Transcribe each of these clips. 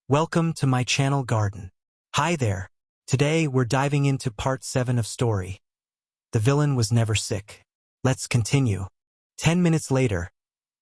Welcome to my channel Garden. Hi there. Today we're diving into part 7 of story. The villain was never sick. Let's continue. 10 minutes later,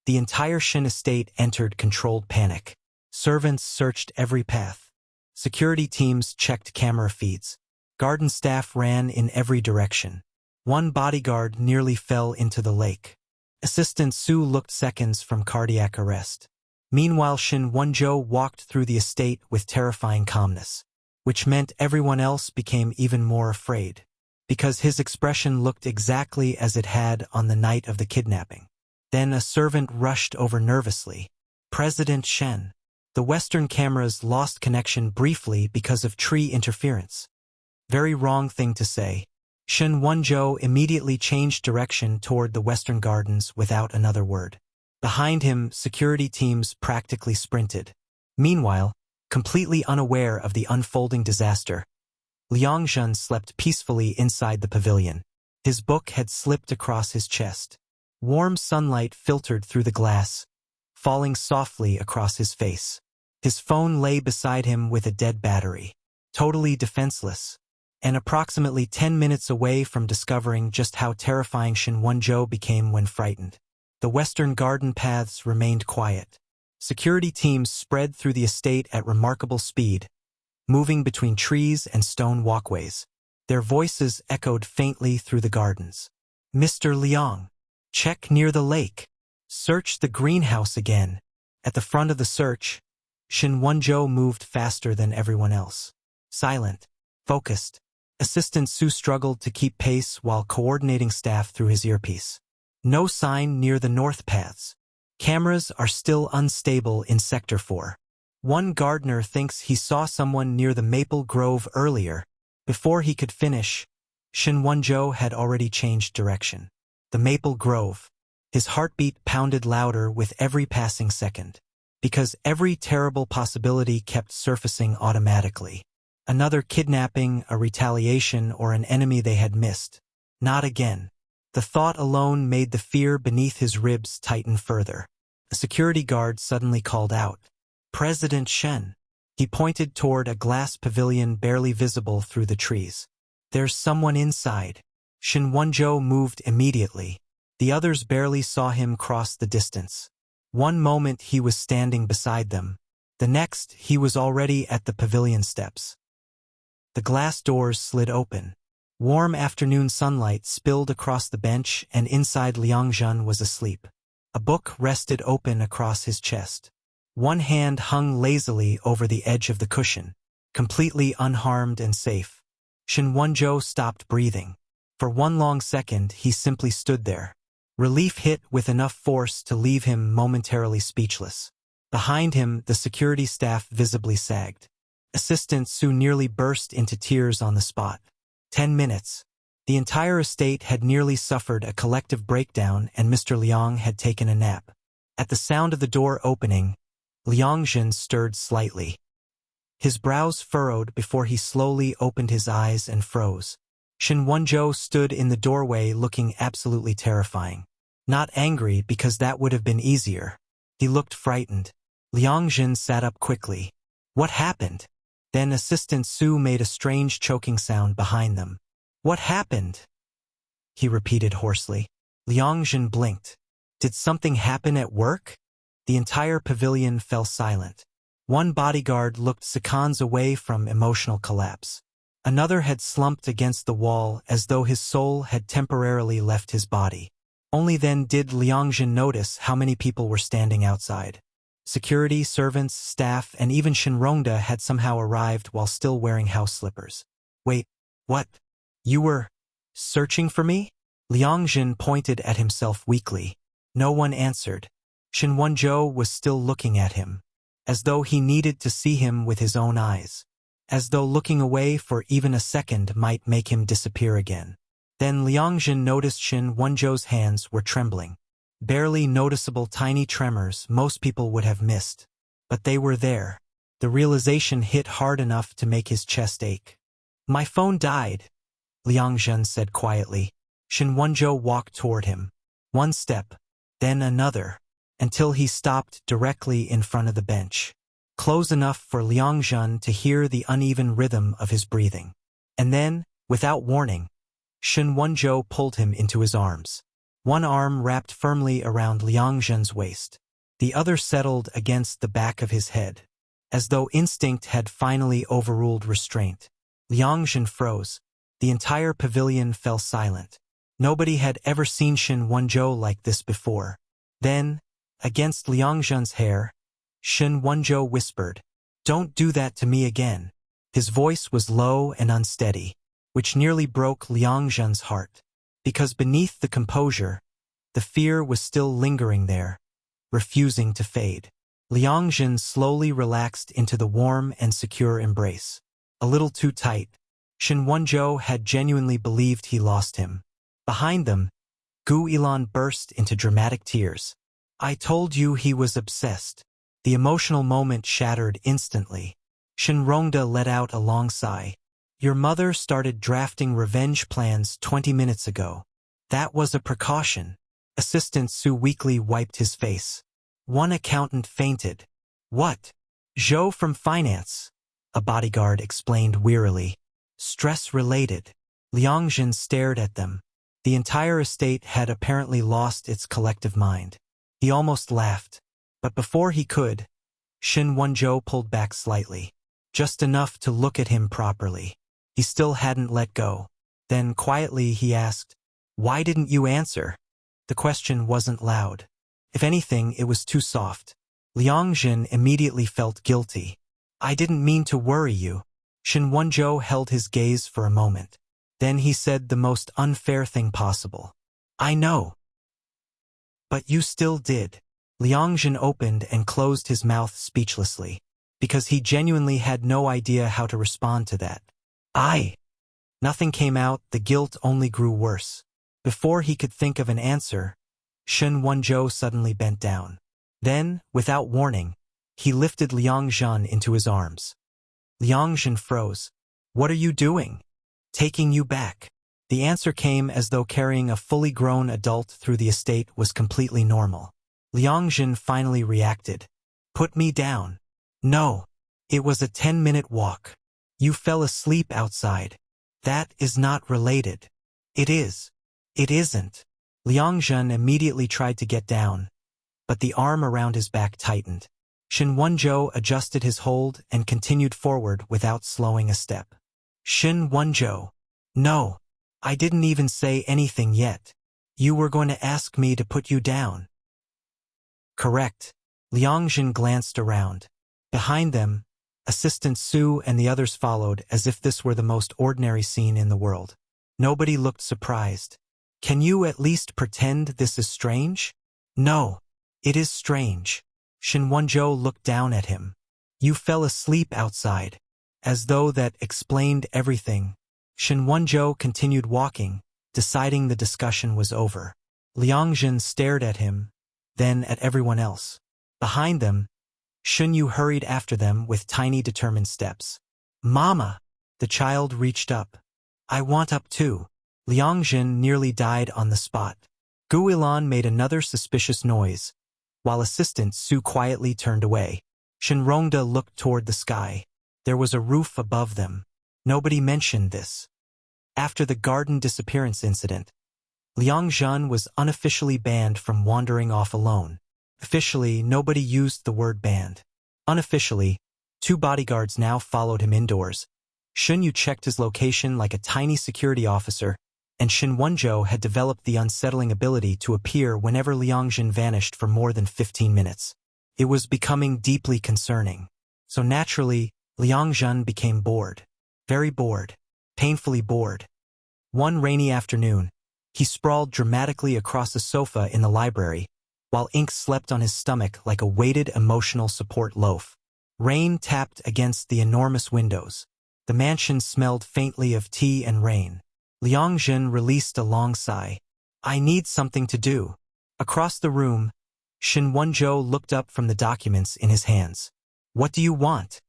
the entire Shen Estate entered controlled panic. Servants searched every path. Security teams checked camera feeds. Garden staff ran in every direction. One bodyguard nearly fell into the lake. Assistant Su looked seconds from cardiac arrest. Meanwhile, Shen Wenzhou walked through the estate with terrifying calmness, which meant everyone else became even more afraid, because his expression looked exactly as it had on the night of the kidnapping. Then a servant rushed over nervously. President Shen. The Western cameras lost connection briefly because of tree interference. Very wrong thing to say. Shen Wenzhou immediately changed direction toward the Western Gardens without another word. Behind him, security teams practically sprinted. Meanwhile, completely unaware of the unfolding disaster, Liang Zhen slept peacefully inside the pavilion. His book had slipped across his chest. Warm sunlight filtered through the glass, falling softly across his face. His phone lay beside him with a dead battery, totally defenseless, and approximately 10 minutes away from discovering just how terrifying Shen Wenzhou became when frightened. The Western garden paths remained quiet. Security teams spread through the estate at remarkable speed, moving between trees and stone walkways. Their voices echoed faintly through the gardens. Mr. Liang, check near the lake. Search the greenhouse again. At the front of the search, Shen Wenzhou moved faster than everyone else. Silent, focused. Assistant Su struggled to keep pace while coordinating staff through his earpiece. No sign near the north paths. Cameras are still unstable in Sector 4. One gardener thinks he saw someone near the maple grove earlier. Before he could finish, Shen Wenzhou had already changed direction. The maple grove. His heartbeat pounded louder with every passing second, because every terrible possibility kept surfacing automatically. Another kidnapping, a retaliation, or an enemy they had missed. Not again. The thought alone made the fear beneath his ribs tighten further. A security guard suddenly called out, "President Shen." He pointed toward a glass pavilion barely visible through the trees. "There's someone inside." Shen Wenzhou moved immediately. The others barely saw him cross the distance. One moment he was standing beside them. The next he was already at the pavilion steps. The glass doors slid open. Warm afternoon sunlight spilled across the bench, and inside Liang Zhen was asleep. A book rested open across his chest. One hand hung lazily over the edge of the cushion, completely unharmed and safe. Shen Wenzhou stopped breathing. For one long second, he simply stood there. Relief hit with enough force to leave him momentarily speechless. Behind him, the security staff visibly sagged. Assistant Su nearly burst into tears on the spot. 10 minutes. The entire estate had nearly suffered a collective breakdown, and Mr. Liang had taken a nap. At the sound of the door opening, Liang Zhen stirred slightly. His brows furrowed before he slowly opened his eyes and froze. Shen Wenzhou stood in the doorway looking absolutely terrifying. Not angry, because that would have been easier. He looked frightened. Liang Zhen sat up quickly. What happened? Then Assistant Su made a strange choking sound behind them. What happened? He repeated hoarsely. Liang Zhen blinked. Did something happen at work? The entire pavilion fell silent. One bodyguard looked seconds away from emotional collapse. Another had slumped against the wall as though his soul had temporarily left his body. Only then did Liang Zhen notice how many people were standing outside. Security, servants, staff, and even Shenrongda had somehow arrived while still wearing house slippers. Wait, what? You were searching for me? Liang Zhen pointed at himself weakly. No one answered. Shen Wenzhou was still looking at him, as though he needed to see him with his own eyes, as though looking away for even a second might make him disappear again. Then Liang Zhen noticed Shen Wenzhou's hands were trembling. Barely noticeable tiny tremors most people would have missed. But they were there. The realization hit hard enough to make his chest ache. My phone died, Liang Zhen said quietly. Shen Wenzhou walked toward him. One step, then another, until he stopped directly in front of the bench. close enough for Liang Zhen to hear the uneven rhythm of his breathing. And then, without warning, Shen Wenzhou pulled him into his arms. One arm wrapped firmly around Liang Zhen's waist. The other settled against the back of his head, as though instinct had finally overruled restraint. Liang Zhen froze. The entire pavilion fell silent. Nobody had ever seen Shen Wenzhou like this before. Then, against Liang Zhen's hair, Shen Wenzhou whispered, "Don't do that to me again." His voice was low and unsteady, which nearly broke Liang Zhen's heart, because beneath the composure, the fear was still lingering there, refusing to fade. Liang Zhen slowly relaxed into the warm and secure embrace. A little too tight. Shen Wenzhou had genuinely believed he lost him. Behind them, Gu Ilan burst into dramatic tears. "I told you he was obsessed." The emotional moment shattered instantly. Shen Rongda let out a long sigh. "Your mother started drafting revenge plans 20 minutes ago. That was a precaution." Assistant Su weakly wiped his face. One accountant fainted. "What?" "Zhou from finance," a bodyguard explained wearily. "Stress-related." Liang Zhen stared at them. The entire estate had apparently lost its collective mind. He almost laughed. But before he could, Shen Wenzhou pulled back slightly. Just enough to look at him properly. He still hadn't let go. Then quietly he asked, "Why didn't you answer?" The question wasn't loud. If anything, it was too soft. Liang Zhen immediately felt guilty. "I didn't mean to worry you." Shen Wenzhou held his gaze for a moment. Then he said the most unfair thing possible. "I know." "But you still did." Liang Zhen opened and closed his mouth speechlessly, because he genuinely had no idea how to respond to that. Nothing came out, the guilt only grew worse. Before he could think of an answer, Shen Wenzhou suddenly bent down. Then, without warning, he lifted Liang Zhen into his arms. Liang Zhen froze. "What are you doing?" "Taking you back." The answer came as though carrying a fully grown adult through the estate was completely normal. Liang Zhen finally reacted. "Put me down." "No. It was a 10-minute walk. You fell asleep outside." "That is not related." "It is." "It isn't." Liang Zhen immediately tried to get down, but the arm around his back tightened. Shen Wenzhou adjusted his hold and continued forward without slowing a step. "Shen Wenzhou." "No. I didn't even say anything yet. You were going to ask me to put you down." "Correct." Liang Zhen glanced around. Behind them, Assistant Su and the others followed as if this were the most ordinary scene in the world. Nobody looked surprised. "Can you at least pretend this is strange?" "No. It is strange." Shen Wenzhou looked down at him. "You fell asleep outside." As though that explained everything, Shen Wenzhou continued walking, deciding the discussion was over. Liang Zhen stared at him, then at everyone else. Behind them, Shen Yu hurried after them with tiny determined steps. "Mama!" The child reached up. "I want up too." Liang Zhen nearly died on the spot. Gu Ilan made another suspicious noise, while Assistant Su quietly turned away. Shen Rongda looked toward the sky. There was a roof above them. Nobody mentioned this. After the garden disappearance incident, Liang Zhen was unofficially banned from wandering off alone. Officially, nobody used the word banned. Unofficially, 2 bodyguards now followed him indoors. Shen Yu checked his location like a tiny security officer, and Shen Wenzhou had developed the unsettling ability to appear whenever Liang Zhen vanished for more than 15 minutes. It was becoming deeply concerning. So naturally, Liang Zhen became bored. Very bored. Painfully bored. One rainy afternoon, he sprawled dramatically across a sofa in the library, while ink slept on his stomach like a weighted emotional support loaf. Rain tapped against the enormous windows. The mansion smelled faintly of tea and rain. Liang Zhen released a long sigh. "I need something to do." Across the room, Shen Wenzhou looked up from the documents in his hands. "What do you want?"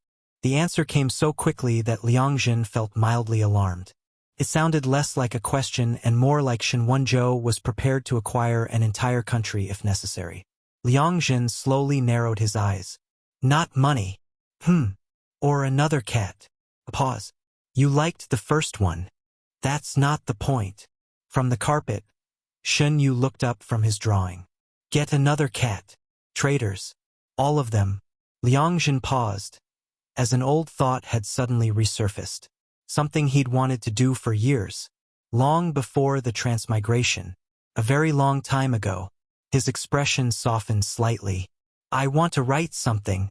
The answer came so quickly that Liang Zhen felt mildly alarmed. It sounded less like a question and more like Shen Wenzhou was prepared to acquire an entire country if necessary. Liang Zhen slowly narrowed his eyes. "Not money." Hmm. Or another cat. A pause. You liked the first one. That's not the point. From the carpet, Shen Yu looked up from his drawing. Get another cat. Traitors. All of them. Liang Zhen paused, as an old thought had suddenly resurfaced. Something he'd wanted to do for years. Long before the transmigration. A very long time ago. His expression softened slightly. I want to write something.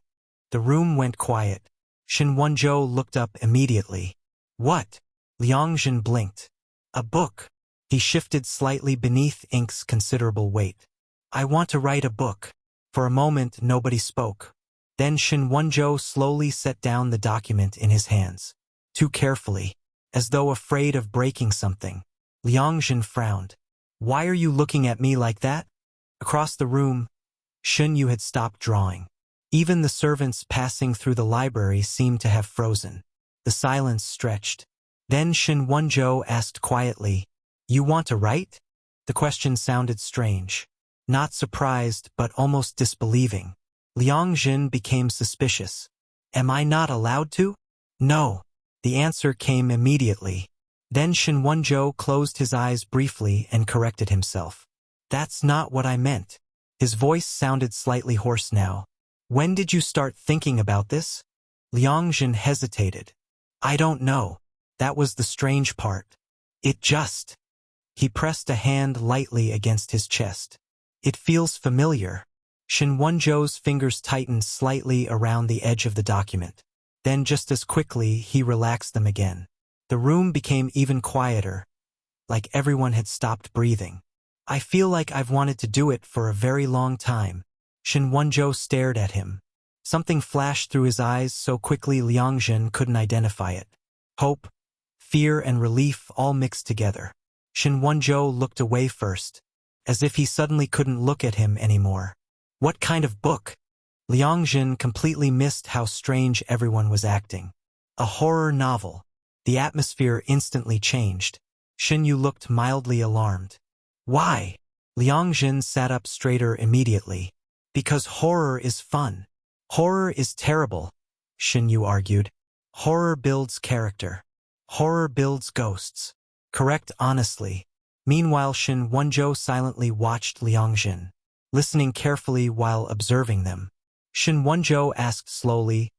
The room went quiet. Shen Wenzhou looked up immediately. What? Liang Zhen blinked. A book. He shifted slightly beneath ink's considerable weight. I want to write a book. For a moment nobody spoke. Then Shen Wenzhou slowly set down the document in his hands. Too carefully, as though afraid of breaking something. Liang Zhen frowned. Why are you looking at me like that? Across the room, Shen Yu had stopped drawing. Even the servants passing through the library seemed to have frozen. The silence stretched. Then Shen Wenzhou asked quietly, You want to write? The question sounded strange. Not surprised, but almost disbelieving. Liang Zhen became suspicious. Am I not allowed to? No. The answer came immediately. Then Shen Wenzhou closed his eyes briefly and corrected himself. That's not what I meant. His voice sounded slightly hoarse now. When did you start thinking about this? Liang Zhen hesitated. I don't know. That was the strange part. It just... He pressed a hand lightly against his chest. It feels familiar. Shen Wenzhou's fingers tightened slightly around the edge of the document. Then just as quickly, he relaxed them again. The room became even quieter, like everyone had stopped breathing. I feel like I've wanted to do it for a very long time. Shen Wenzhou stared at him. Something flashed through his eyes so quickly Liang Zhen couldn't identify it. Hope, fear, and relief all mixed together. Shen Wenzhou looked away first, as if he suddenly couldn't look at him anymore. What kind of book? Liang Zhen completely missed how strange everyone was acting. A horror novel. The atmosphere instantly changed. Shen Yu looked mildly alarmed. Why? Liang Zhen sat up straighter immediately. Because horror is fun. Horror is terrible, Shen Yu argued. Horror builds character. Horror builds ghosts. Correct honestly. Meanwhile Shen Wenzhou silently watched Liang Zhen, listening carefully while observing them. Shen Wenzhou asked slowly,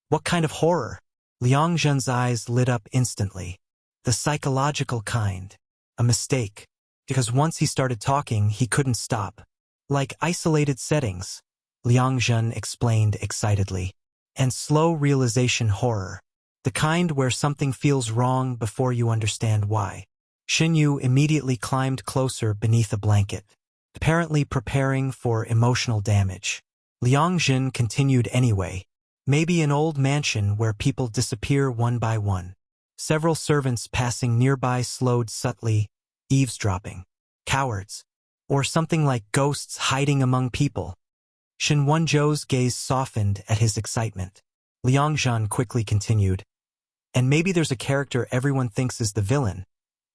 What kind of horror? Liang Zhen's eyes lit up instantly. The psychological kind. A mistake. Because once he started talking, he couldn't stop. Like isolated settings, Liang Zhen explained excitedly. And slow realization horror. The kind where something feels wrong before you understand why. Shen Yu immediately climbed closer beneath a blanket, apparently preparing for emotional damage. Liang Zhen continued anyway. Maybe an old mansion where people disappear one by one. Several servants passing nearby slowed subtly, eavesdropping. Cowards. Or something like ghosts hiding among people. Shen Wenzhou's gaze softened at his excitement. Liang Zhen quickly continued. And maybe there's a character everyone thinks is the villain,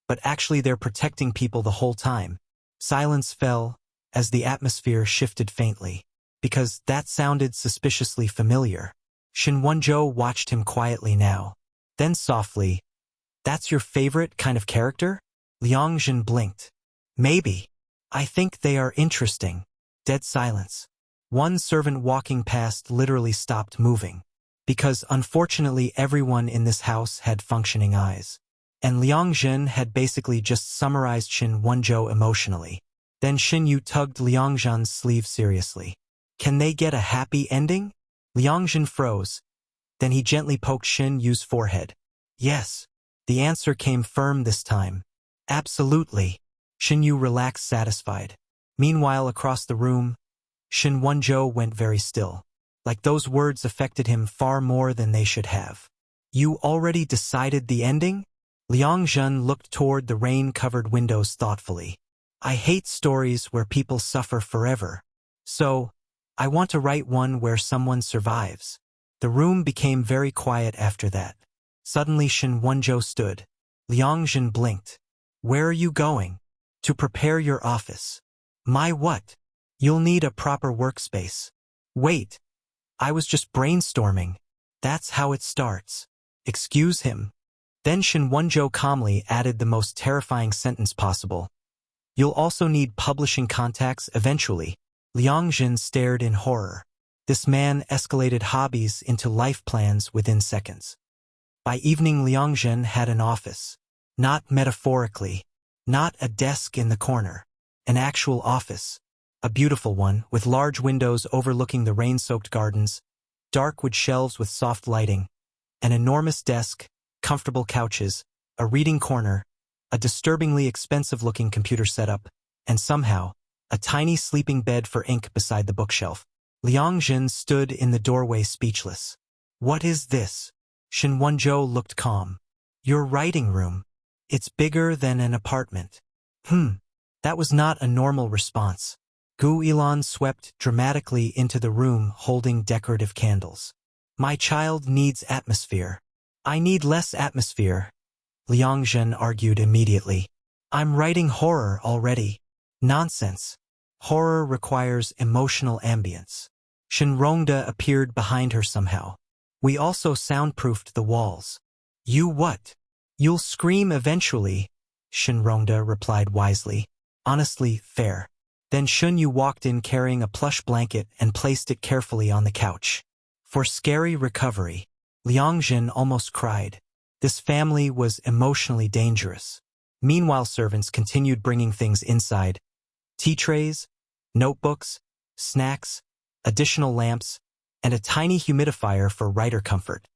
but actually they're protecting people the whole time. Silence fell as the atmosphere shifted faintly, because that sounded suspiciously familiar. Shen Wenzhou watched him quietly now. Then softly, That's your favorite kind of character? Liang Zhen blinked. Maybe. I think they are interesting. Dead silence. One servant walking past literally stopped moving, because unfortunately everyone in this house had functioning eyes. And Liang Zhen had basically just summarized Shen Wenzhou emotionally. Then Shen Yu tugged Liang Zhen's sleeve seriously. Can they get a happy ending? Liang Zhen froze. Then he gently poked Shen Yu's forehead. Yes. The answer came firm this time. Absolutely. Shen Yu relaxed satisfied. Meanwhile across the room, Shen Wenzhou went very still. Like those words affected him far more than they should have. You already decided the ending? Liang Zhen looked toward the rain-covered windows thoughtfully. I hate stories where people suffer forever. So, I want to write one where someone survives. The room became very quiet after that. Suddenly Shen Wenzhou stood. Liang Zhen blinked. Where are you going? To prepare your office. My what? You'll need a proper workspace. Wait. I was just brainstorming. That's how it starts. Excuse him. Then Shen Wenzhou calmly added the most terrifying sentence possible. You'll also need publishing contacts eventually. Liang Zhen stared in horror. This man escalated hobbies into life plans within seconds. By evening, Liang Zhen had an office. Not metaphorically. Not a desk in the corner. An actual office. A beautiful one, with large windows overlooking the rain-soaked gardens, dark wood shelves with soft lighting, an enormous desk, comfortable couches, a reading corner, a disturbingly expensive-looking computer setup, and somehow, a tiny sleeping bed for ink beside the bookshelf. Liang Zhen stood in the doorway speechless. What is this? Shen Wenzhou looked calm. Your writing room. It's bigger than an apartment. That was not a normal response. Gu Ilan swept dramatically into the room holding decorative candles. My child needs atmosphere. I need less atmosphere, Liang Zhen argued immediately. I'm writing horror already. Nonsense. Horror requires emotional ambience. Shen Rongda appeared behind her somehow. We also soundproofed the walls. You what? You'll scream eventually, Shen Rongda replied wisely. Honestly, fair. Then Shun Yu walked in carrying a plush blanket and placed it carefully on the couch. For scary recovery, Liang Zhen almost cried. This family was emotionally dangerous. Meanwhile, servants continued bringing things inside. Tea trays, notebooks, snacks, additional lamps, and a tiny humidifier for writer comfort.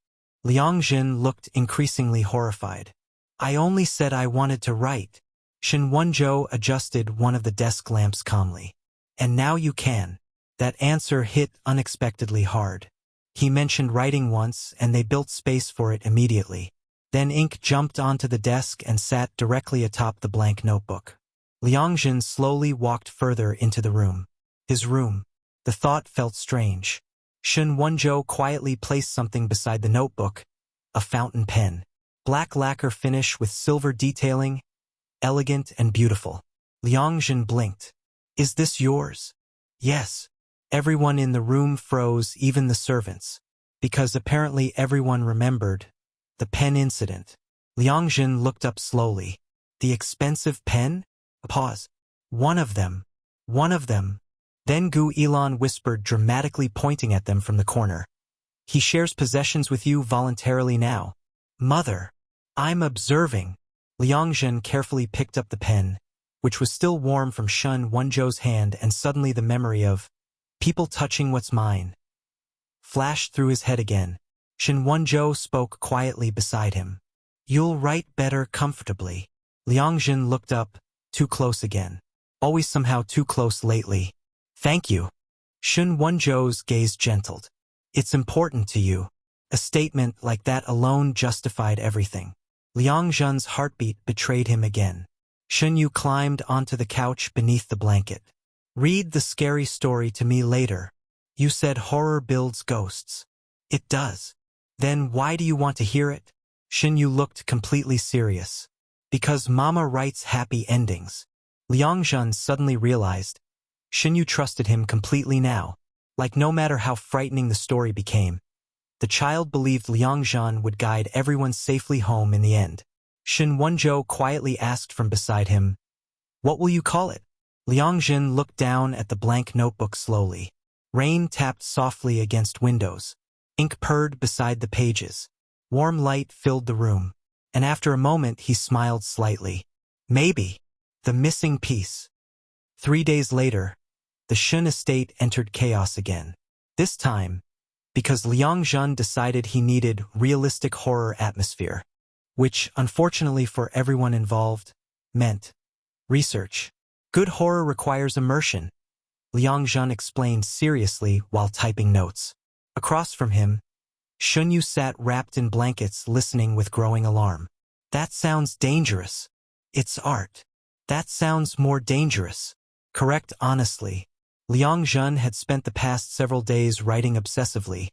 Liang Zhen looked increasingly horrified. I only said I wanted to write. Shen Wenzhou adjusted one of the desk lamps calmly. And now you can. That answer hit unexpectedly hard. He mentioned writing once, and they built space for it immediately. Then ink jumped onto the desk and sat directly atop the blank notebook. Liang Zhen slowly walked further into the room. His room. The thought felt strange. Shen Wenzhou quietly placed something beside the notebook. A fountain pen. Black lacquer finish with silver detailing. Elegant and beautiful. Liang Zhen blinked. Is this yours? Yes. Everyone in the room froze, even the servants. Because apparently everyone remembered the pen incident. Liang Zhen looked up slowly. The expensive pen? A pause. One of them. One of them. Then Gu Ilan whispered, dramatically pointing at them from the corner. He shares possessions with you voluntarily now. Mother. I'm observing. Liang Zhen carefully picked up the pen, which was still warm from Shen Wenzhou's hand, and suddenly the memory of people touching what's mine flashed through his head again. Shen Wenzhou spoke quietly beside him. You'll write better comfortably. Liang Zhen looked up, too close again. Always somehow too close lately. Thank you. Shen Wenzhou's gaze gentled. It's important to you. A statement like that alone justified everything. Liang Zhen's heartbeat betrayed him again. Shen Yu climbed onto the couch beneath the blanket. Read the scary story to me later. You said horror builds ghosts. It does. Then why do you want to hear it? Shen Yu looked completely serious. Because Mama writes happy endings. Liang Zhen suddenly realized Shen Yu trusted him completely now. Like no matter how frightening the story became, the child believed Liang Zhen would guide everyone safely home in the end. Shen Wenzhou quietly asked from beside him, What will you call it? Liang Zhen looked down at the blank notebook slowly. Rain tapped softly against windows. Ink purred beside the pages. Warm light filled the room. And after a moment he smiled slightly. Maybe. The missing piece. 3 days later, the Shen Estate entered chaos again. This time, because Liang Zhen decided he needed realistic horror atmosphere, which, unfortunately for everyone involved, meant research. Good horror requires immersion, Liang Zhen explained seriously while typing notes. Across from him, Shun Yu sat wrapped in blankets listening with growing alarm. That sounds dangerous. It's art. That sounds more dangerous. Correct honestly. Liang Zhen had spent the past several days writing obsessively,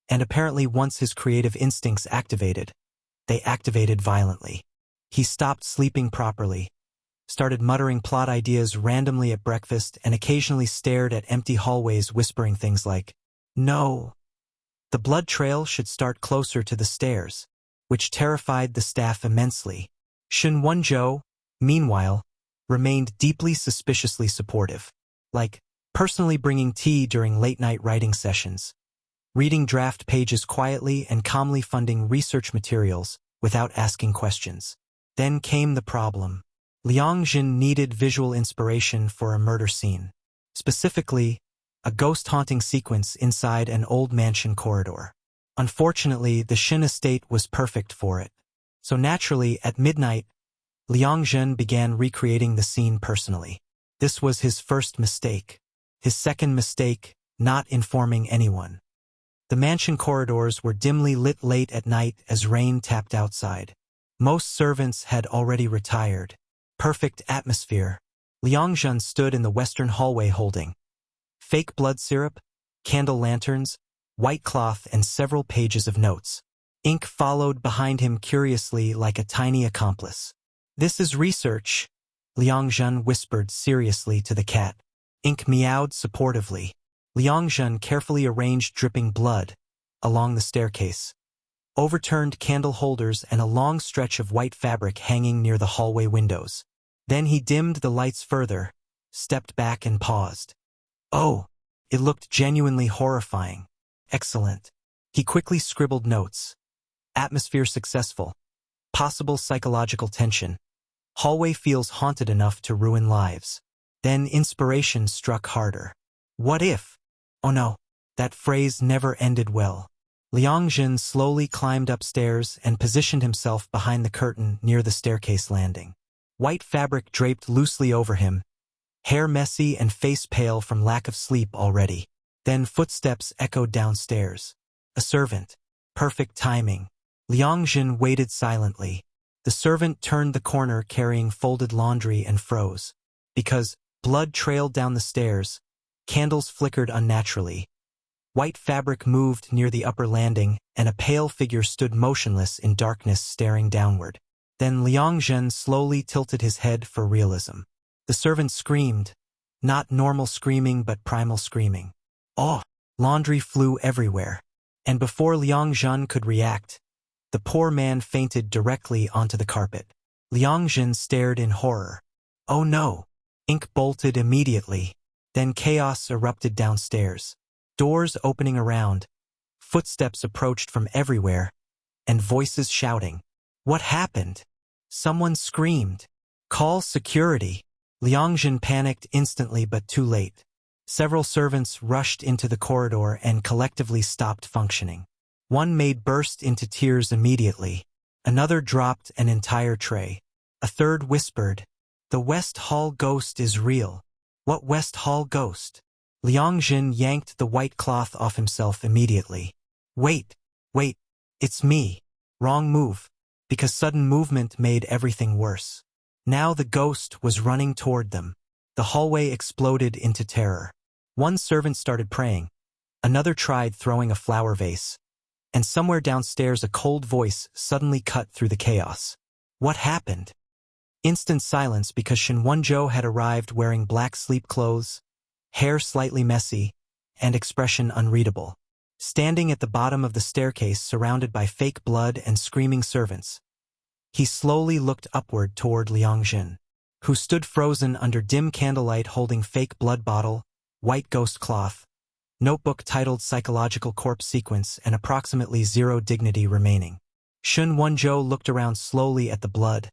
and apparently once his creative instincts activated, they activated violently. He stopped sleeping properly, started muttering plot ideas randomly at breakfast, and occasionally stared at empty hallways whispering things like, "No, The blood trail should start closer to the stairs, which terrified the staff immensely. Shen Wenzhou, meanwhile, remained deeply suspiciously supportive, like personally bringing tea during late-night writing sessions, reading draft pages quietly and calmly funding research materials without asking questions. Then came the problem. Liang Zhen needed visual inspiration for a murder scene. Specifically, a ghost-haunting sequence inside an old mansion corridor. Unfortunately, the Shen Estate was perfect for it. So naturally, at midnight, Liang Zhen began recreating the scene personally. This was his first mistake. His second mistake, not informing anyone. The mansion corridors were dimly lit late at night as rain tapped outside. Most servants had already retired. Perfect atmosphere. Liang Zhen stood in the western hallway holding fake blood syrup, candle lanterns, white cloth, and several pages of notes. Ink followed behind him curiously like a tiny accomplice. "This is research," Liang Zhen whispered seriously to the cat. Ink meowed supportively. Liang Zhen carefully arranged dripping blood along the staircase, overturned candle holders and a long stretch of white fabric hanging near the hallway windows. Then he dimmed the lights further, stepped back and paused. Oh, it looked genuinely horrifying. Excellent. He quickly scribbled notes. Atmosphere successful. Possible psychological tension. Hallway feels haunted enough to ruin lives. Then inspiration struck harder. What if? Oh no, that phrase never ended well. Liang Zhen slowly climbed upstairs and positioned himself behind the curtain near the staircase landing. White fabric draped loosely over him, hair messy and face pale from lack of sleep already. Then footsteps echoed downstairs. A servant. Perfect timing. Liang Zhen waited silently. The servant turned the corner carrying folded laundry and froze. Because blood trailed down the stairs, candles flickered unnaturally. White fabric moved near the upper landing, and a pale figure stood motionless in darkness staring downward. Then Liang Zhen slowly tilted his head for realism. The servant screamed. Not normal screaming but primal screaming. Oh! Laundry flew everywhere. And before Liang Zhen could react, the poor man fainted directly onto the carpet. Liang Zhen stared in horror. Oh no! Ink bolted immediately. Then chaos erupted downstairs. Doors opening around, footsteps approached from everywhere, and voices shouting. What happened? Someone screamed. Call security. Liang Zhen panicked instantly but too late. Several servants rushed into the corridor and collectively stopped functioning. One maid burst into tears immediately. Another dropped an entire tray. A third whispered, "The West Hall ghost is real." What West Hall ghost? Liang Zhen yanked the white cloth off himself immediately. Wait, it's me. Wrong move. Because sudden movement made everything worse. Now the ghost was running toward them. The hallway exploded into terror. One servant started praying. Another tried throwing a flower vase. And somewhere downstairs a cold voice suddenly cut through the chaos. What happened? Instant silence because Shen Wenzhou had arrived wearing black sleep clothes, hair slightly messy, and expression unreadable. Standing at the bottom of the staircase surrounded by fake blood and screaming servants, he slowly looked upward toward Liang Zhen, who stood frozen under dim candlelight holding fake blood bottle, white ghost cloth, notebook titled Psychological Corpse Sequence, and approximately 0 dignity remaining. Shen Wenzhou looked around slowly at the blood,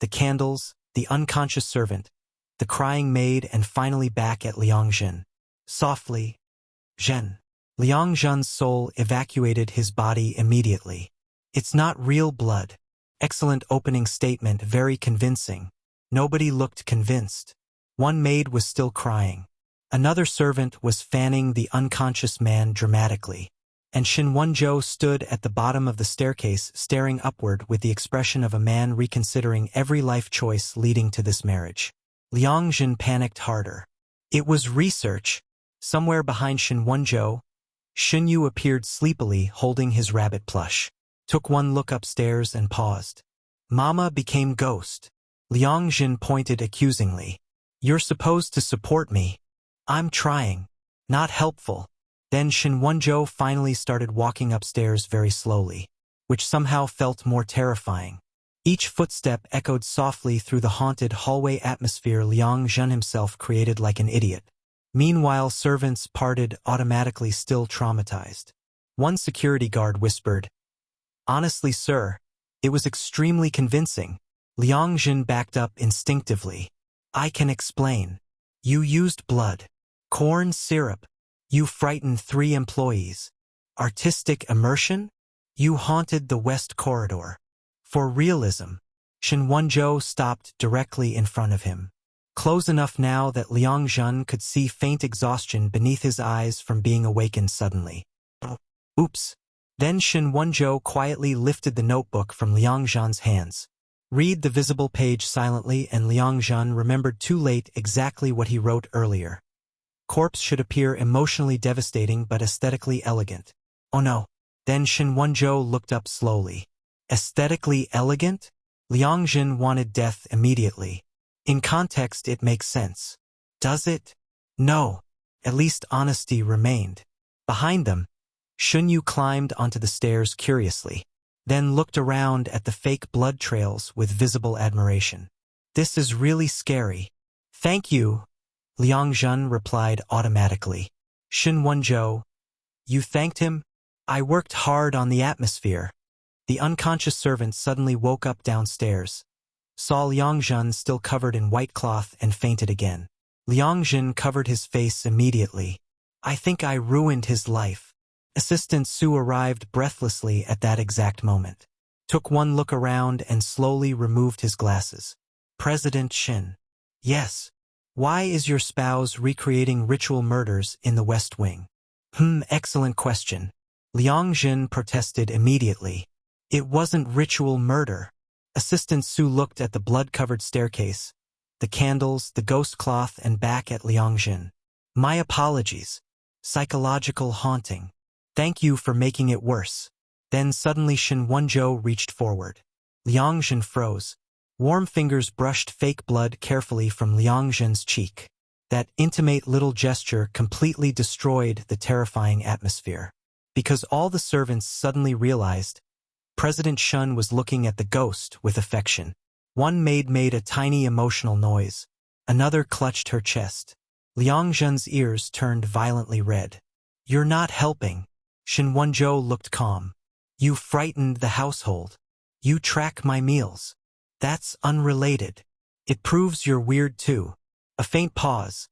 the candles, the unconscious servant, the crying maid, and finally back at Liang Zhen. Softly, "Zhen." Liang Zhen's soul evacuated his body immediately. It's not real blood. Excellent opening statement, very convincing. Nobody looked convinced. One maid was still crying. Another servant was fanning the unconscious man dramatically. And Shen Wenzhou stood at the bottom of the staircase staring upward with the expression of a man reconsidering every life choice leading to this marriage. Liang Zhen panicked harder. It was research. Somewhere behind Shen Wenzhou, Shen Yu appeared sleepily holding his rabbit plush. Took one look upstairs and paused. Mama became ghost. Liang Zhen pointed accusingly. You're supposed to support me. I'm trying. Not helpful. Then Shen Wenzhou finally started walking upstairs very slowly, which somehow felt more terrifying. Each footstep echoed softly through the haunted hallway atmosphere Liang Zhen himself created like an idiot. Meanwhile, servants parted automatically, still traumatized. One security guard whispered, "Honestly, sir, it was extremely convincing." Liang Zhen backed up instinctively. "I can explain. You used blood, corn syrup. You frightened 3 employees. Artistic immersion? You haunted the West Corridor. For realism." Shen Wenzhou stopped directly in front of him, close enough now that Liang Zhen could see faint exhaustion beneath his eyes from being awakened suddenly. Oops. Then Shen Wenzhou quietly lifted the notebook from Liang Zhen's hands. Read the visible page silently, and Liang Zhen remembered too late exactly what he wrote earlier. Corpse should appear emotionally devastating but aesthetically elegant. Oh no. Then Shen Wenzhou looked up slowly. Aesthetically elegant? Liang Zhen wanted death immediately. In context, it makes sense. Does it? No. At least honesty remained. Behind them, Shun Yu climbed onto the stairs curiously, then looked around at the fake blood trails with visible admiration. "This is really scary." "Thank you," Liang Zhen replied automatically. Shen Wenzhou, "You thanked him?" "I worked hard on the atmosphere." The unconscious servant suddenly woke up downstairs, saw Liang Zhen still covered in white cloth, and fainted again. Liang Zhen covered his face immediately. "I think I ruined his life." Assistant Su arrived breathlessly at that exact moment, took one look around and slowly removed his glasses. "President Shen." "Yes. Why is your spouse recreating ritual murders in the West Wing?" Excellent question." Liang Zhen protested immediately. "It wasn't ritual murder." Assistant Su looked at the blood-covered staircase, the candles, the ghost cloth, and back at Liang Zhen. "My apologies. Psychological haunting. Thank you for making it worse." Then suddenly Shen Wenzhou reached forward. Liang Zhen froze. Warm fingers brushed fake blood carefully from Liang Zhen's cheek. That intimate little gesture completely destroyed the terrifying atmosphere. Because all the servants suddenly realized President Shun was looking at the ghost with affection. One maid made a tiny emotional noise. Another clutched her chest. Liang Zhen's ears turned violently red. "You're not helping." Shen Wenzhou looked calm. "You frightened the household. You track my meals. That's unrelated. It proves you're weird too." A faint pause.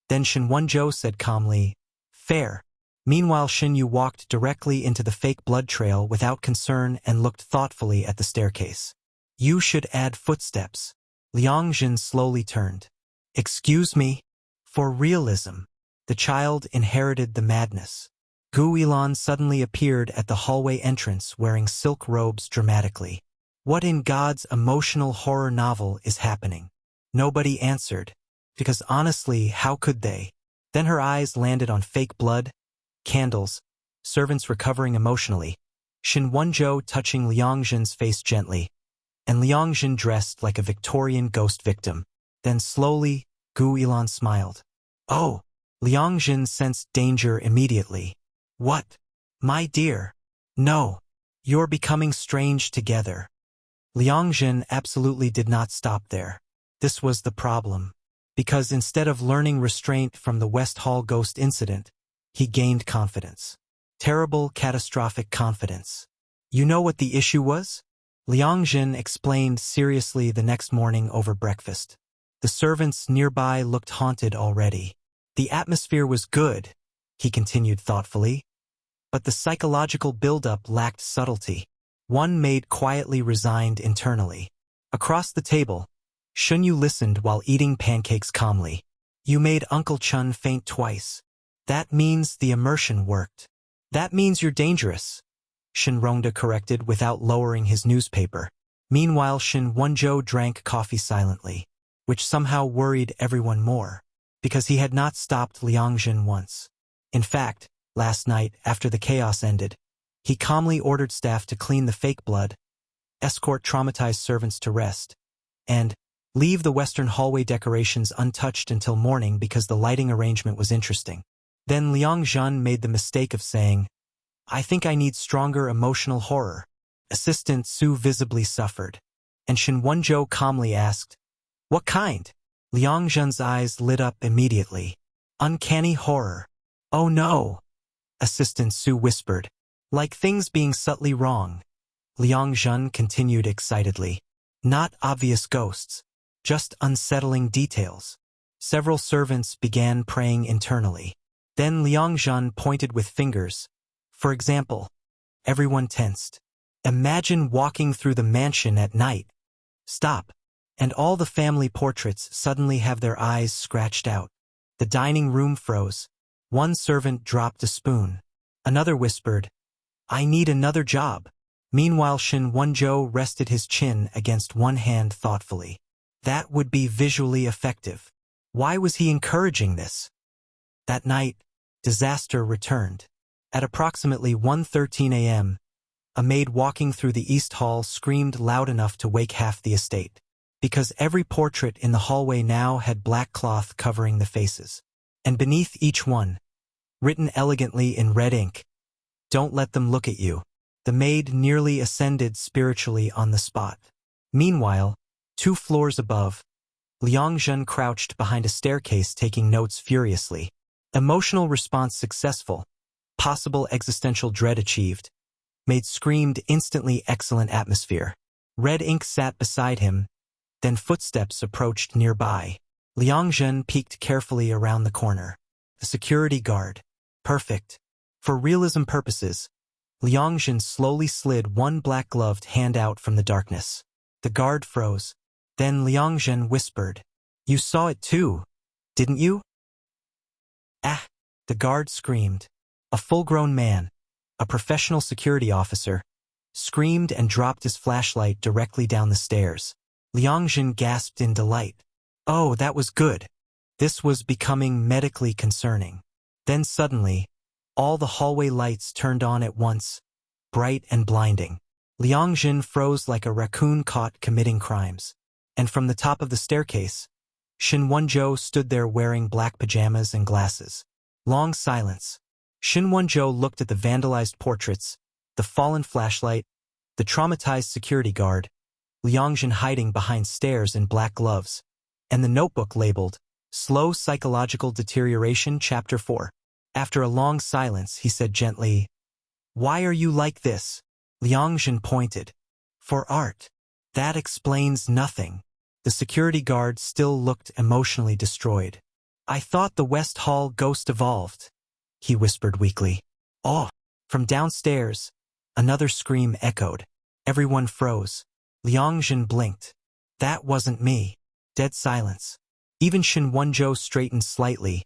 Then Shen Wenzhou said calmly, "Fair." Meanwhile, Shen Yu walked directly into the fake blood trail without concern and looked thoughtfully at the staircase. "You should add footsteps." Liang Zhen slowly turned. "Excuse me?" For realism. The child inherited the madness. Gu Yilan suddenly appeared at the hallway entrance wearing silk robes dramatically. What in God's emotional horror novel is happening? Nobody answered. Because honestly, how could they? Then her eyes landed on fake blood, candles, servants recovering emotionally, Shen Wenzhou touching Liang Zhen's face gently, and Liang Zhen dressed like a Victorian ghost victim. Then slowly, Gu Yilan smiled. "Oh!" Liang Zhen sensed danger immediately. "What? My dear? No. You're becoming strange together." Liang Zhen absolutely did not stop there. This was the problem. Because instead of learning restraint from the West Hall ghost incident, he gained confidence. Terrible, catastrophic confidence. "You know what the issue was?" Liang Zhen explained seriously the next morning over breakfast. The servants nearby looked haunted already. "The atmosphere was good," he continued thoughtfully, "but the psychological buildup lacked subtlety." One maid quietly resigned internally. Across the table, Shun Yu listened while eating pancakes calmly. "You made Uncle Chun faint twice. That means the immersion worked." "That means you're dangerous," Shen Rongda corrected without lowering his newspaper. Meanwhile, Shen Wenzhou drank coffee silently, which somehow worried everyone more, because he had not stopped Liang Zhen once. In fact, last night, after the chaos ended, he calmly ordered staff to clean the fake blood, escort traumatized servants to rest, and leave the western hallway decorations untouched until morning because the lighting arrangement was interesting. Then Liang Zhen made the mistake of saying, "I think I need stronger emotional horror." Assistant Su visibly suffered, and Shen Wenzhou calmly asked, "What kind?" Liang Zhen's eyes lit up immediately. "Uncanny horror." "Oh no," Assistant Su whispered, "like things being subtly wrong." Liang Zhen continued excitedly, "Not obvious ghosts, just unsettling details." Several servants began praying internally. Then Liang Zhen pointed with fingers. "For example," everyone tensed. "Imagine walking through the mansion at night. Stop." And all the family portraits suddenly have their eyes scratched out. The dining room froze. One servant dropped a spoon. Another whispered, "I need another job." Meanwhile, Shen Wenzhou rested his chin against one hand thoughtfully. That would be visually effective. Why was he encouraging this? That night, disaster returned. At approximately 1:13 a.m., a maid walking through the East Hall screamed loud enough to wake half the estate, because every portrait in the hallway now had black cloth covering the faces. And beneath each one, written elegantly in red ink, "Don't let them look at you." The maid nearly ascended spiritually on the spot. Meanwhile, 2 floors above, Liang Zhen crouched behind a staircase taking notes furiously. Emotional response successful. Possible existential dread achieved. Maid screamed instantly excellent atmosphere. Red ink sat beside him, then footsteps approached nearby. Liang Zhen peeked carefully around the corner. The security guard. Perfect. For realism purposes, Liang Zhen slowly slid one black-gloved hand out from the darkness. The guard froze. Then Liang Zhen whispered, "You saw it too, didn't you?" "Ah!" the guard screamed. A full-grown man, a professional security officer, screamed and dropped his flashlight directly down the stairs. Liang Zhen gasped in delight. Oh, that was good. This was becoming medically concerning. Then suddenly, all the hallway lights turned on at once, bright and blinding. Liang Zhen froze like a raccoon caught committing crimes. And from the top of the staircase, Shen Wenzhou stood there wearing black pajamas and glasses. Long silence. Shen Wenzhou looked at the vandalized portraits, the fallen flashlight, the traumatized security guard, Liang Zhen hiding behind stairs in black gloves, and the notebook labeled, "Slow Psychological Deterioration, Chapter 4. After a long silence, he said gently, "Why are you like this?" Liang Zhen pointed. "For art." That explains nothing. The security guard still looked emotionally destroyed. "I thought the West Hall ghost evolved," he whispered weakly. "Oh!" From downstairs, another scream echoed. Everyone froze. Liang Zhen blinked. "That wasn't me." Dead silence. Even Shen Wenzhou straightened slightly,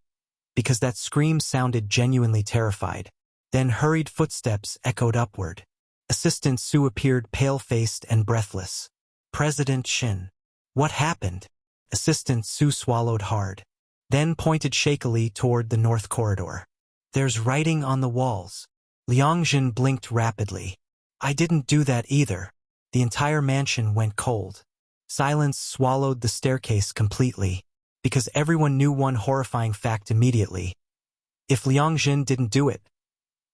because that scream sounded genuinely terrified. Then hurried footsteps echoed upward. Assistant Su appeared pale-faced and breathless. "President Shen." "What happened?" Assistant Su swallowed hard, then pointed shakily toward the north corridor. "There's writing on the walls." Liang Zhen blinked rapidly. "I didn't do that either." The entire mansion went cold. Silence swallowed the staircase completely, because everyone knew one horrifying fact immediately. If Liang Zhen didn't do it,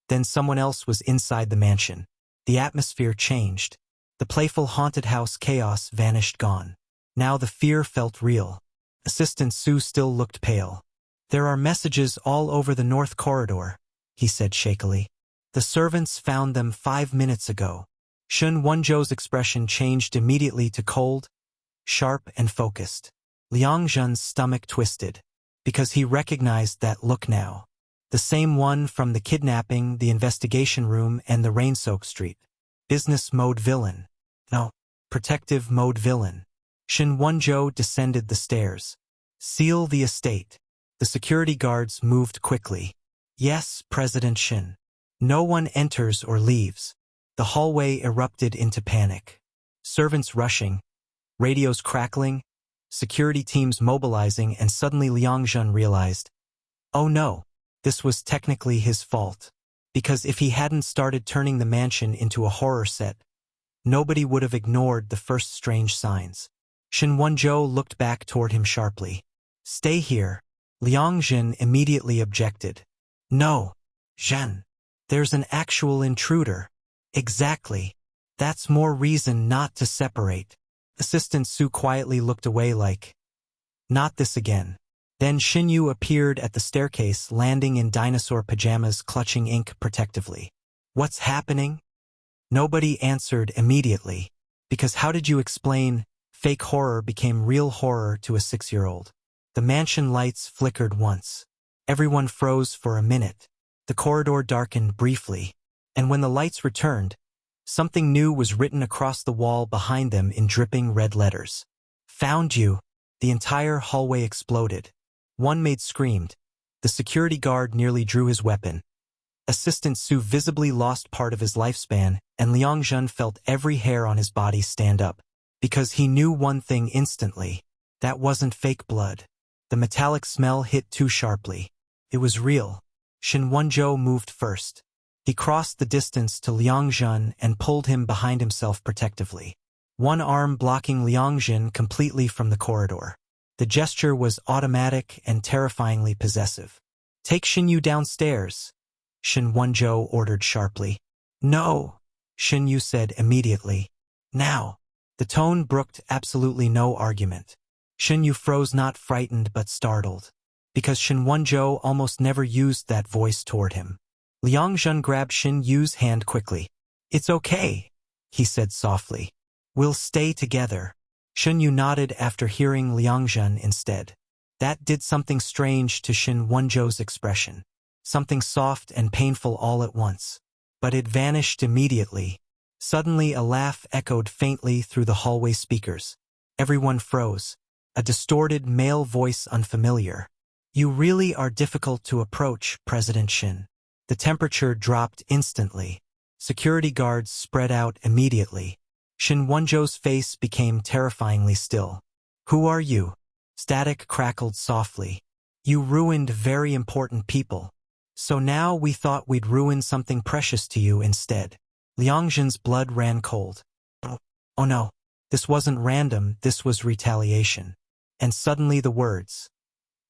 then someone else was inside the mansion. The atmosphere changed. The playful haunted house chaos vanished gone. Now the fear felt real. Assistant Su still looked pale. "There are messages all over the north corridor," he said shakily. "The servants found them 5 minutes ago." Shen Wenzhou's expression changed immediately to cold, sharp and focused. Liang Zhen's stomach twisted, because he recognized that look now. The same one from the kidnapping, the investigation room, and the rain-soaked street. Business mode villain. No, protective mode villain. Shen Wenzhou descended the stairs. "Seal the estate." The security guards moved quickly. "Yes, President Shen." No one enters or leaves. The hallway erupted into panic. Servants rushing, radios crackling, security teams mobilizing, and suddenly Liang Zhen realized, oh no, this was technically his fault. Because if he hadn't started turning the mansion into a horror set, nobody would have ignored the first strange signs. Shen Wenzhou looked back toward him sharply. "Stay here." Liang Zhen immediately objected. No, Zhen. There's an actual intruder. Exactly. That's more reason not to separate. Assistant Su quietly looked away like, not this again. Then Xinyu appeared at the staircase, landing in dinosaur pajamas, clutching ink protectively. What's happening? Nobody answered immediately, because how did you explain fake horror became real horror to a 6-year-old? The mansion lights flickered once. Everyone froze for a minute. The corridor darkened briefly, and when the lights returned, something new was written across the wall behind them in dripping red letters. Found you. The entire hallway exploded. One maid screamed. The security guard nearly drew his weapon. Assistant Su visibly lost part of his lifespan, and Liang Zhen felt every hair on his body stand up, because he knew one thing instantly. That wasn't fake blood. The metallic smell hit too sharply. It was real. Shen Wenzhou moved first. He crossed the distance to Liang Zhen and pulled him behind himself protectively, one arm blocking Liang Zhen completely from the corridor. The gesture was automatic and terrifyingly possessive. Take Xinyu downstairs, Shen Wenzhou ordered sharply. No, Xinyu said immediately. Now. The tone brooked absolutely no argument. Xinyu froze, not frightened but startled, because Shen Wenzhou almost never used that voice toward him. Liang Zhen grabbed Xinyu's hand quickly. It's okay, he said softly. We'll stay together. Xinyu nodded after hearing Liang Zhen instead. That did something strange to Shen Wenzhou's expression. Something soft and painful all at once. But it vanished immediately. Suddenly a laugh echoed faintly through the hallway speakers. Everyone froze. A distorted male voice, unfamiliar. You really are difficult to approach, President Shen. The temperature dropped instantly. Security guards spread out immediately. Shen Wenzhou's face became terrifyingly still. Who are you? Static crackled softly. You ruined very important people. So now we thought we'd ruin something precious to you instead. Liang Zhen's blood ran cold. Oh no, this wasn't random, this was retaliation. And suddenly the words,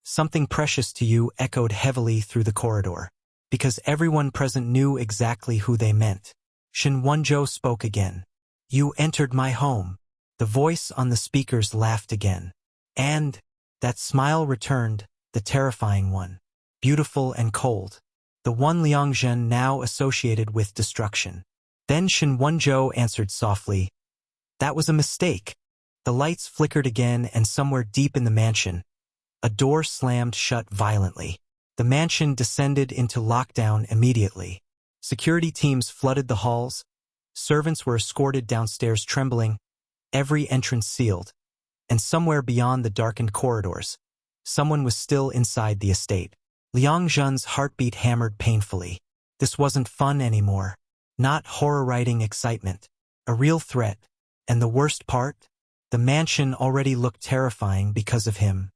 something precious to you, echoed heavily through the corridor, because everyone present knew exactly who they meant. Shen Wenzhou spoke again. You entered my home. The voice on the speakers laughed again. And that smile returned, the terrifying one. Beautiful and cold. The one Liang Zhen now associated with destruction. Then Shen Wenzhou answered softly. That was a mistake. The lights flickered again, and somewhere deep in the mansion, a door slammed shut violently. The mansion descended into lockdown immediately. Security teams flooded the halls. Servants were escorted downstairs trembling, every entrance sealed. And somewhere beyond the darkened corridors, someone was still inside the estate. Liang Zhen's heartbeat hammered painfully. This wasn't fun anymore. Not horror-writing excitement. A real threat. And the worst part? The mansion already looked terrifying because of him.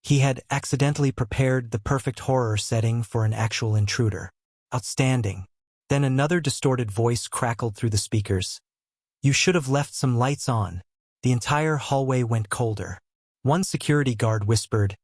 He had accidentally prepared the perfect horror setting for an actual intruder. Outstanding. Then another distorted voice crackled through the speakers. You should have left some lights on. The entire hallway went colder. One security guard whispered,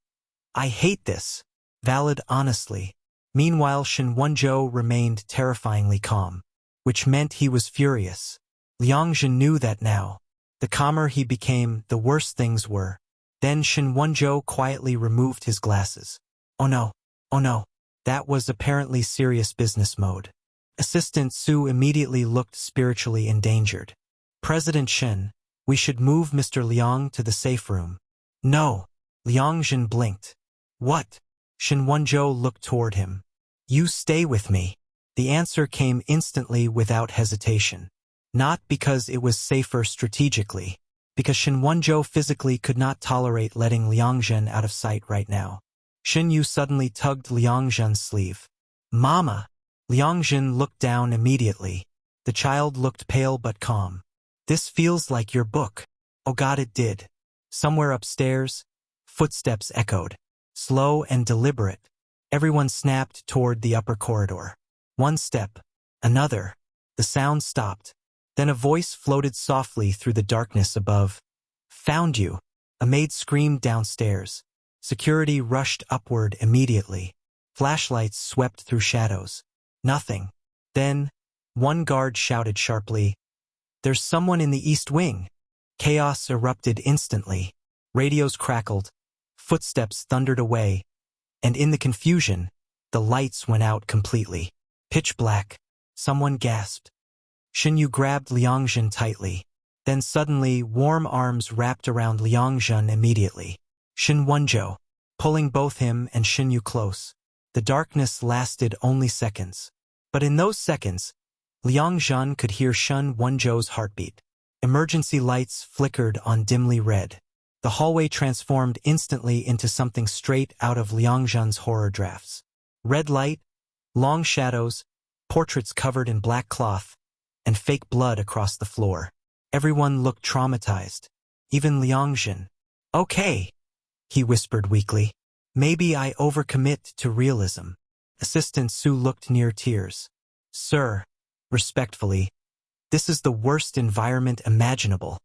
I hate this. Valid honestly. Meanwhile, Shen Wenzhou remained terrifyingly calm, which meant he was furious. Liang Zhen knew that now. The calmer he became, the worse things were. Then Shen Wenzhou quietly removed his glasses. Oh no. That was apparently serious business mode. Assistant Su immediately looked spiritually endangered. President Shen, we should move Mr. Liang to the safe room. No. Liang Zhen blinked. What? Shen Wenzhou looked toward him. You stay with me. The answer came instantly without hesitation. Not because it was safer strategically, because Shen Wenzhou physically could not tolerate letting Liang Zhen out of sight right now. Xinyu suddenly tugged Liang Zhen's sleeve. Mama! Liang Zhen looked down immediately. The child looked pale but calm. This feels like your book. Oh God, it did. Somewhere upstairs, footsteps echoed. Slow and deliberate. Everyone snapped toward the upper corridor. One step, another. The sound stopped. Then a voice floated softly through the darkness above. Found you. A maid screamed downstairs. Security rushed upward immediately. Flashlights swept through shadows. Nothing. Then, one guard shouted sharply, "There's someone in the east wing." Chaos erupted instantly. Radios crackled. Footsteps thundered away. And in the confusion, the lights went out completely. Pitch black. Someone gasped. Shen Yu grabbed Liang Zhen tightly. Then suddenly, warm arms wrapped around Liang Zhen immediately. Shen Wenzhou, pulling both him and Shen Yu close. The darkness lasted only seconds. But in those seconds, Liang Zhen could hear Shen Wenzhou's heartbeat. Emergency lights flickered on dimly red. The hallway transformed instantly into something straight out of Liang Zhen's horror drafts. Red light, long shadows, portraits covered in black cloth, and fake blood across the floor. Everyone looked traumatized. Even Liang Zhen. "Okay," he whispered weakly. "Maybe I overcommit to realism." Assistant Su looked near tears. "Sir," respectfully, "this is the worst environment imaginable."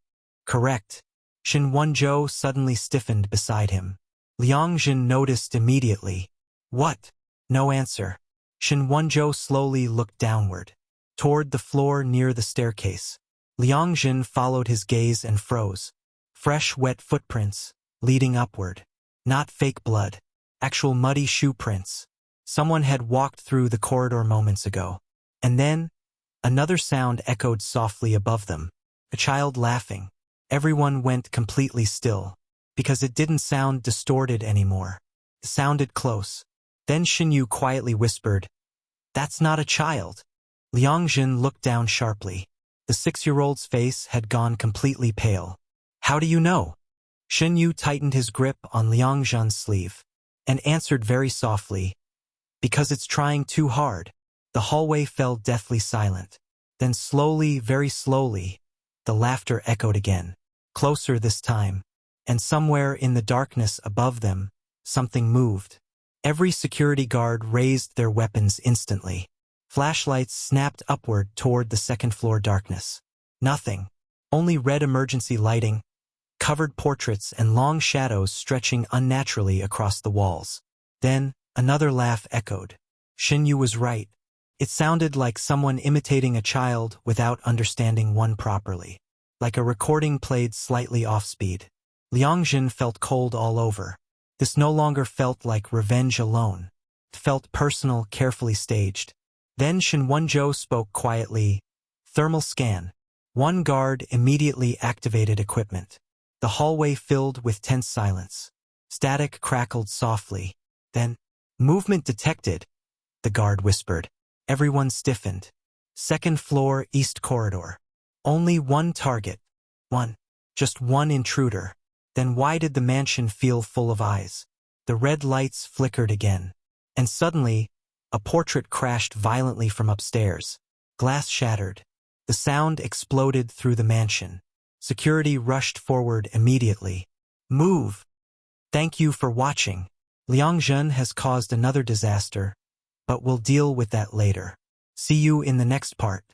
"Correct." Shen Wenzhou suddenly stiffened beside him. Liang Zhen noticed immediately. "What?" No answer. Shen Wenzhou slowly looked downward, toward the floor near the staircase. Liang Zhen followed his gaze and froze. Fresh, wet footprints, leading upward. Not fake blood. Actual muddy shoe prints. Someone had walked through the corridor moments ago. And then, another sound echoed softly above them. A child laughing. Everyone went completely still, because it didn't sound distorted anymore. It sounded close. Then Shen Yu quietly whispered, "That's not a child." Liang Zhen looked down sharply. The 6-year-old's face had gone completely pale. "How do you know?" Shen Yu tightened his grip on Liang Zhen's sleeve, and answered very softly, "Because it's trying too hard." The hallway fell deathly silent. Then slowly, very slowly, the laughter echoed again. Closer this time, and somewhere in the darkness above them, something moved. Every security guard raised their weapons instantly. Flashlights snapped upward toward the second-floor darkness. Nothing. Only red emergency lighting, covered portraits, and long shadows stretching unnaturally across the walls. Then, another laugh echoed. Shen Yu was right. It sounded like someone imitating a child without understanding one properly. Like a recording played slightly off-speed. Liang Zhen felt cold all over. This no longer felt like revenge alone. It felt personal, carefully staged. Then Shen Wenzhou spoke quietly. "Thermal scan." One guard immediately activated equipment. The hallway filled with tense silence. Static crackled softly. Then, "Movement detected," the guard whispered. Everyone stiffened. Second floor, east corridor. Only one target. One. Just one intruder. Then why did the mansion feel full of eyes? The red lights flickered again. And suddenly, a portrait crashed violently from upstairs. Glass shattered. The sound exploded through the mansion. Security rushed forward immediately. "Move!" Thank you for watching. Liang Zhen has caused another disaster, but we'll deal with that later. See you in the next part.